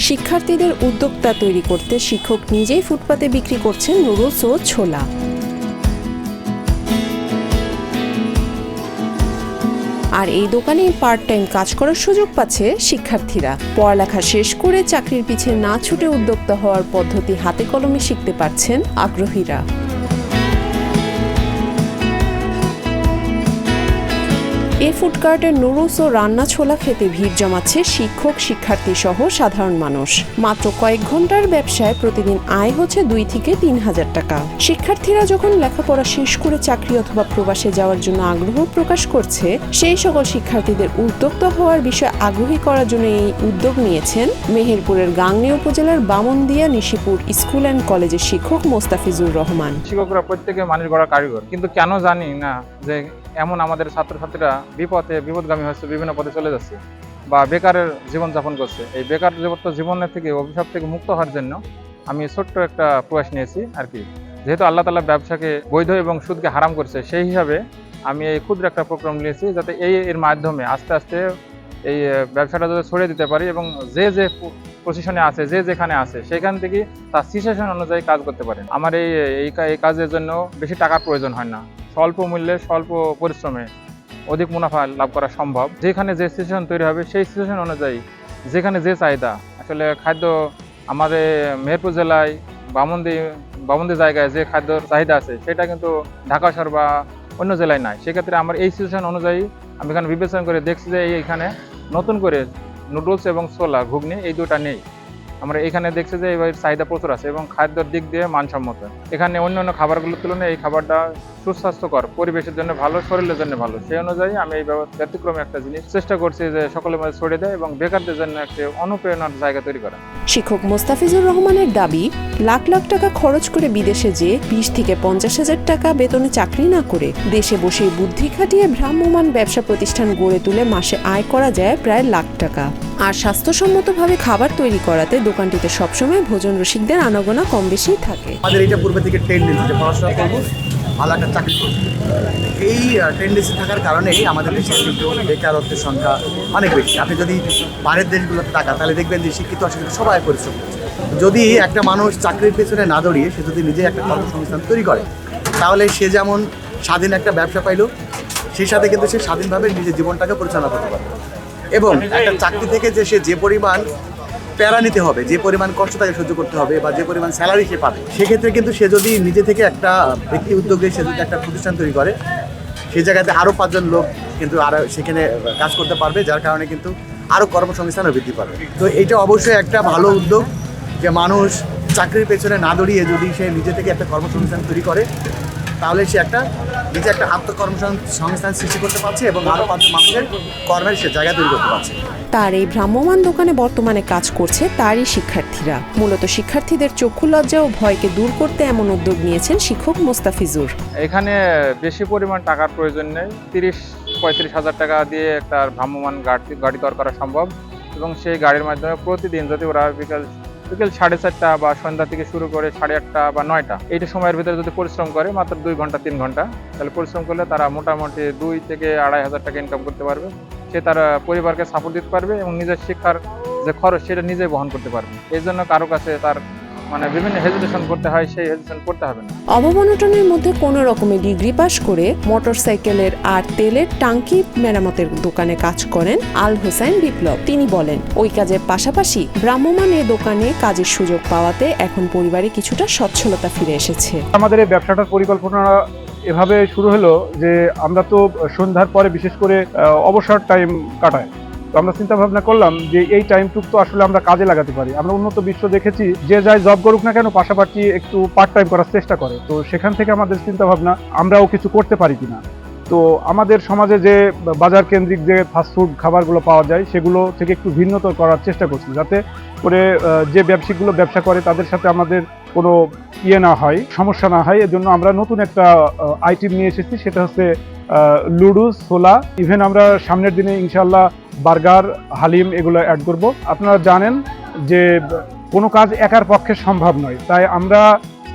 শিক্ষার্থীদের উদ্যোক্তা তৈরি করতে শিক্ষক নিজেই ফুটপাতে বিক্রি করছেন নুডলস ও ছোলা। আর এই দোকানে পার্ট টাইম কাজ করার সুযোগ পাচ্ছে শিক্ষার্থীরা। পড়ালেখা শেষ করে চাকরির পিছে না ছুটে উদ্যোক্তা হওয়ার পদ্ধতি হাতে কলমে শিখতে পারছেন আগ্রহীরা। এই ফুডকার্টের নুডলস ও রান্না ছোলা খেতে ভিড় জমাচ্ছে শিক্ষক, শিক্ষার্থী সহ সাধারণ মানুষ। মাত্র কয়েক ঘন্টার ব্যবসায় প্রতিদিন আয় হচ্ছে 2 থেকে 3 হাজার টাকা। শিক্ষার্থীরা যখন লেখাপড়া শেষ করে চাকরি অথবা প্রবাসে যাওয়ার জন্য আগ্রহ প্রকাশ করছে, সেই সকল শিক্ষার্থীদের উদ্যোক্তা হওয়ার বিষয়ে আগ্রহী করার জন্য এই উদ্যোগ নিয়েছেন মেহেরপুরের গাংনী উপজেলার বামনদিয়া নিশিপুর স্কুল অ্যান্ড কলেজের শিক্ষক মোস্তাফিজুর রহমান। শিক্ষকরা প্রত্যেকে মানুষ গড়া কারিগর, কিন্তু কেন জানি না যে এমন আমাদের ছাত্রছাত্রীরা বিপদগামী হচ্ছে, বিভিন্ন পথে চলে যাচ্ছে বা বেকারের জীবনযাপন করছে। এই বেকার জীবনের থেকে, অভিশাপ থেকে মুক্ত হওয়ার জন্য আমি ছোট্ট একটা প্রয়াস নিয়েছি আর কি। যেহেতু আল্লাহ তাআলা ব্যবসাকে বৈধ এবং সুদকে হারাম করছে, সেই হিসাবে আমি এই ক্ষুদ্র একটা প্রোগ্রাম নিয়েছি, যাতে এর মাধ্যমে আস্তে আস্তে এই ব্যবসাটা যাতে ছড়িয়ে দিতে পারি এবং যে পজিশনে আছে, যে যেখানে আছে, সেখান থেকে তার সিচুয়েশন অনুযায়ী কাজ করতে পারেন। আমার এই কাজের জন্য বেশি টাকার প্রয়োজন হয় না। স্বল্প মূল্যে, স্বল্প পরিশ্রমে অধিক মুনাফা লাভ করা সম্ভব। যেখানে যে সিচুয়েশন তৈরি হবে, সেই সিচুয়েশন অনুযায়ী যেখানে যে চাহিদা, আসলে খাদ্য আমাদের মেহেরপুর জেলায় বামন্দি জায়গায় যে খাদ্যর চাহিদা আছে, সেটা কিন্তু ঢাকা শহর বা অন্য জেলায় নাই। সেক্ষেত্রে আমার এই সিচুয়েশন অনুযায়ী আমি এখানে বিবেচনা করে দেখছি যে এইখানে নতুন করে নুডলস এবং ছোলা, ঘুগনি এই দুটা নেই। আমরা এখানে দেখছি যে এবার চাহিদা প্রচুর আছে এবং খাদ্যের দিক দিয়ে মানসম্মত। এখানে অন্যান্য খাবারগুলোর তুলনায় এই খাবারটা সুস্বাস্থ্যকর, পরিবেশের জন্য ভালো, শরীরের জন্য ভালো। সেই অনুযায়ী আমি এই ব্যতিক্রমে একটা জিনিস চেষ্টা করছি যে সকলের মধ্যে ছড়িয়ে দেয় এবং বেকারদের জন্য একটা অনুপ্রেরণার জায়গা তৈরি করা। শিক্ষক মোস্তাফিজুর রহমানের দাবি, লাখ লাখ টাকা খরচ করে বিদেশে যে 20 থেকে 50 হাজার টাকা বেতনে চাকরি না করে দেশে বসে বুদ্ধি খাটিয়ে ভ্রাম্যমাণ ব্যবসা প্রতিষ্ঠান গড়ে তুলে মাসে আয় করা যায় প্রায় লাখ টাকা। আর স্বাস্থ্যসম্মতভাবে খাবার তৈরি করাতে দোকানটিতে সবসময় ভোজন রসিকদের আনাগোনা কম বেশি থাকে। আমাদের এটা পূর্বে থেকে টেন্ডেন্সি যে পড়াশোনা করবো, ভালো একটা চাকরি করবো, এই টেন্ডেন্সি থাকার কারণেই আমাদের দেশে কিন্তু বেকারত্বের সংখ্যা অনেক বেশি। আপনি যদি বাইরের দেশগুলোতে তাকান, তাহলে দেখবেন যে শিক্ষিত অশিক্ষিত সবাই পরিশ্রম করছে। যদি একটা মানুষ চাকরির পেছনে না দৌড়িয়ে সে যদি নিজে একটা কর্মসংস্থান তৈরি করে, তাহলে সে যেমন স্বাধীন একটা ব্যবসা পাইল, সেই সাথে কিন্তু সে স্বাধীনভাবে নিজের জীবনটাকে পরিচালনা করতে পারবে। এবং একটা চাকরি থেকে যে পরিমাণ প্যারা নিতে হবে, যে পরিমাণ কষ্ট তাকে সহ্য করতে হবে বা যে পরিমাণ স্যালারি সে পাবে, সেক্ষেত্রে কিন্তু সে যদি নিজে থেকে একটা ব্যক্তি উদ্যোগে সে যদি একটা প্রতিষ্ঠান তৈরি করে, সেই জায়গাতে আরও 5 জন লোক কিন্তু আরও সেখানে কাজ করতে পারবে, যার কারণে কিন্তু আরও কর্মসংস্থানও বৃদ্ধি পাবে। তো এইটা অবশ্যই একটা ভালো উদ্যোগ যে মানুষ চাকরির পেছনে না দৌড়িয়ে যদি সে নিজে থেকে একটা কর্মসংস্থান তৈরি করে, তাহলে সে নিজে একটা আত্মকর্মসংস্থান সৃষ্টি করতে পারছে এবং আরও 5 মানুষের কর্মের সে জায়গা তৈরি করতে পারছে। তার এই ভ্রাম্যমাণ দোকানে বর্তমানে কাজ করছে তারই শিক্ষার্থীরা। মূলত শিক্ষার্থীদের চক্ষু লজ্জা ও ভয়কে দূর করতে এমন উদ্যোগ নিয়েছেন শিক্ষক মোস্তাফিজুর। এখানে বেশি পরিমাণ টাকার প্রয়োজন নেই। 30-35 হাজার টাকা দিয়ে একটা ভ্রাম্যমাণ গাড়ি তৈরি করা সম্ভব এবং সেই গাড়ির মাধ্যমে প্রতিদিন যদি ওরা বিকেল 4:30টা বা সন্ধ্যা থেকে শুরু করে 8:30 বা 9টা এইটা সময়ের ভিতরে যদি পরিশ্রম করে, মাত্র 2 ঘন্টা 3 ঘন্টা, তাহলে পরিশ্রম করলে তারা মোটামুটি 2 থেকে 2.5 হাজার টাকা ইনকাম করতে পারবে। সে তার পরিবারকে সাপোর্ট দিতে পারবে এবং নিজের শিক্ষার যে খরচ সেটা নিজেই বহন করতে পারবে। এই জন্য কারো কাছে তার বিভিন্ন হেজিটেশন করতে হয়, সেই হেজিটেশন করতে হবে না। অবমাননের মধ্যে কোনো রকমের ডিগ্রি পাশ করে মোটরসাইকেলের আর তেলের টাঙ্কি মেরামতের দোকানে কাজ করেন আল হোসেন বিপ্লব। তিনি বলেন, ওই কাজের পাশাপাশি ভ্রাম্যমাণ এই দোকানে কাজের সুযোগ পাওয়াতে এখন পরিবারে কিছুটা সচ্ছলতা ফিরে এসেছে। আমাদের এই ব্যবসাটার পরিকল্পনা এভাবে শুরু হলো যে আমরা তো সন্ধ্যার পরে বিশেষ করে অবসর টাইম কাটাই। তো আমরা চিন্তা ভাবনা করলাম যে এই টাইমটুকু তো আসলে আমরা কাজে লাগাতে পারি। আমরা উন্নত বিশ্ব দেখেছি, যে যাই জব করুক না কেন পাশাপাশি একটু পার্ট টাইম করার চেষ্টা করে। তো সেখান থেকে আমাদের চিন্তা ভাবনা আমরাও কিছু করতে পারি কিনা। তো আমাদের সমাজে যে বাজার কেন্দ্রিক যে ফাস্টফুড খাবারগুলো পাওয়া যায়, সেগুলো থেকে একটু ভিন্নতর করার চেষ্টা করছি, যাতে করে যে ব্যবসায়িকগুলো ব্যবসা করে তাদের সাথে আমাদের কোনো না হয়, সমস্যা না হয়। এজন্য আমরা নতুন একটা আইটেম নিয়ে এসেছি, সেটা হচ্ছে নুডলস, ছোলা। ইভেন আমরা সামনের দিনে ইনশাল্লাহ বার্গার, হালিম এগুলো অ্যাড করব। আপনারা জানেন যে কোনো কাজ একার পক্ষে সম্ভব নয়, তাই আমরা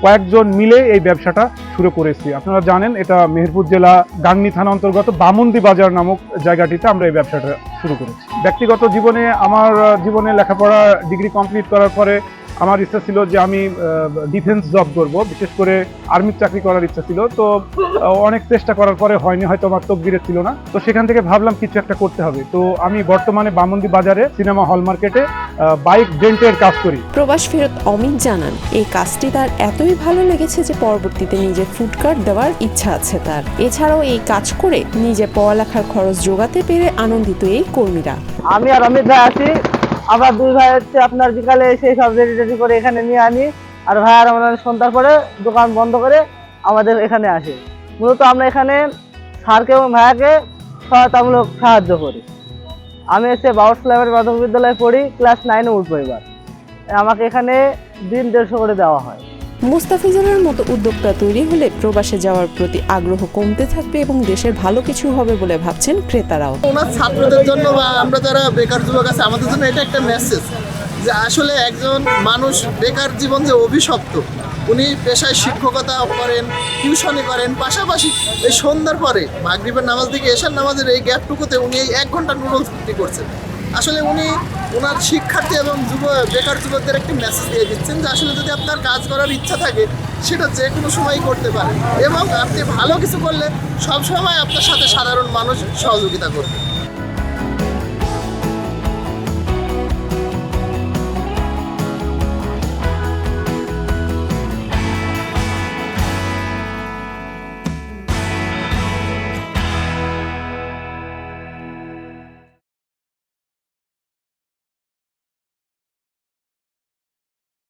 কয়েকজন মিলে এই ব্যবসাটা শুরু করেছি। আপনারা জানেন এটা মেহেরপুর জেলা গাংনী থানা অন্তর্গত বামন্দি বাজার নামক জায়গাটিতে আমরা এই ব্যবসাটা শুরু করেছি। ব্যক্তিগত জীবনে আমার জীবনে লেখাপড়া ডিগ্রি কমপ্লিট করার পরে আমার ইচ্ছা ছিল যে আমি ডিফেন্স জব করব, বিশেষ করে আর্মির চাকরি করার ইচ্ছা ছিল। তো অনেক চেষ্টা করার পরে হয়নি, হয়তো আমার তকদিরে ছিল না। তো সেখান থেকে ভাবলাম কিছু একটা করতে হবে। তো আমি বর্তমানে বামন্দি বাজারে সিনেমা হল মার্কেটে বাইক ডেন্টের কাজ করি। প্রবাস ফেরত অমিত জানান এই কাজটি তার এতই ভালো লেগেছে যে পরবর্তীতে নিজে ফুড কার্ট দেওয়ার ইচ্ছা আছে তার। এছাড়াও এই কাজ করে নিজে পড়ালেখার খরচ জোগাতে পেরে আনন্দিত এই কর্মীরা। আমি আর অমিত ভাই আছি, আমরা দুই ভাই হচ্ছে আপনার বিকালে এসে সব রেডি করে এখানে নিয়ে আনি, আর ভাই আর আমাদের সন্ধ্যার পরে দোকান বন্ধ করে আমাদের এখানে আসে। মূলত আমরা এখানে স্যারকে এবং ভাইয়াকে সহায়তামূলক সাহায্য করি। আমি হচ্ছে বাউসলামের মাধ্যমিক বিদ্যালয়ে পড়ি, ক্লাস 9-এ উঠবো এবার। আমাকে এখানে দিন 150 করে দেওয়া হয়। মুস্তাফিজুরের মতো উদ্যোক্তা তৈরি হলে প্রবাসে যাওয়ার প্রতি আগ্রহ কমতে থাকবে এবং দেশের ভালো কিছু হবে বলে ভাবছেন ক্রেতারাও। ওনার ছাত্রদের জন্য বা আমরা যারা বেকার যুবক আছে আমাদের জন্য এটা একটা মেসেজ যে আসলে একজন মানুষ বেকার জীবন যে অভিশপ্ত। উনি পেশায় শিক্ষকতা করেন, টিউশনি করেন, পাশাপাশি এই সন্ধ্যার পরে মাগরিবের নামাজ দিকে এশার নামাজের এই গ্যাপটুকুতে উনি এই 1 ঘন্টা নুডলস বিক্রি করছেন। আসলে উনি ওনার শিক্ষার্থী এবং বেকার যুবকদের একটি মেসেজ দিয়ে দিচ্ছেন যে আসলে যদি আপনার কাজ করার ইচ্ছা থাকে সেটা যে কোনো সময়ই করতে পারেন এবং আপনি ভালো কিছু করলে সবসময় আপনার সাথে সাধারণ মানুষ সহযোগিতা করবে।